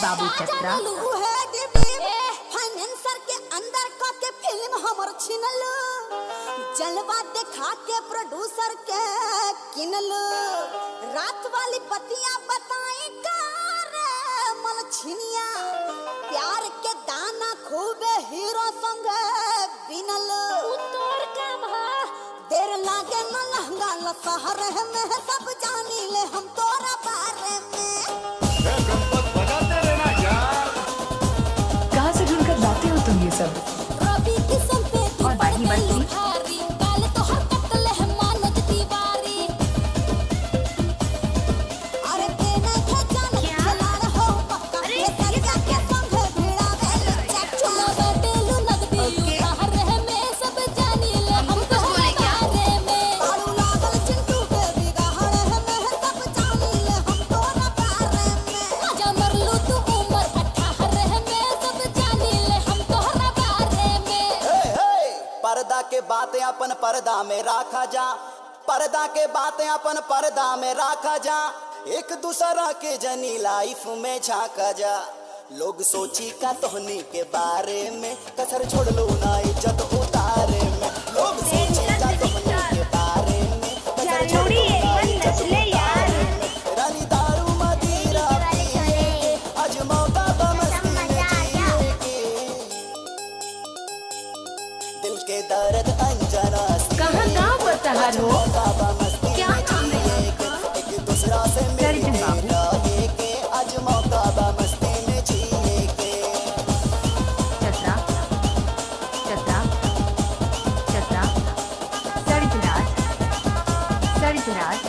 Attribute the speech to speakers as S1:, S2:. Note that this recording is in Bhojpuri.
S1: बाबू चतरा
S2: फाइनेंसर के अंदर का के फिल्म हमर छिनल जलवा दिखा के प्रोड्यूसर के किनल रात वाली बतियां बताई कर मन छिनिया प्यार के दाना खूबे हीरो संग बिनल तोर काम है देर लागे न लहंगा लसहर में सब जानी ले हम तोरा बारे में
S3: बजाते रहना यार।
S1: कहाँ से ढूंढकर लाते हो तुम ये सब?
S2: रवि किस्म पे तू
S1: और बाकी
S2: बड़ी
S1: बस्ती?
S2: भारी काल तो हर कत्ल है मानव दीवारी अरे तेना के जान चला रहो पक्का ये सरिया के संग भिड़ा वेल चचुला बेलू नगदी उतार है में सब जानी ले हम तो बारे में आलू लागल चिंटू के बिगाड़ है में सब जानी ले हम तो बारे में मजा मरलू तू उम्र 18 है में सब जानी ले हम तो बारे में
S4: पर्दा के बातें अपन पर्दा में रखा जा पर्दा के बातें अपन पर्दा में रखा जा एक दूसरा के जनी लाइफ में झांका जा लोग सोची का तोहनी के बारे में कसर छोड़ लो ना इज्जत उतारे में लोग सोची का तोहनी के बारे में कसर छोड़ लो ना इज्जत उतारे में रानी दारू मदिरा पिए के आज मौका बमस्ती में जिए के दिल के दर्द अंजना
S1: कहाँ गाँव बतहार हो? क्या काम है?
S4: एक दूसरा से
S1: दर्जन
S4: मिलते
S1: बाबू।
S4: रहे के आज मौका बा मस्ती में जिए के
S1: चतरा चतरा चतरा सरितराज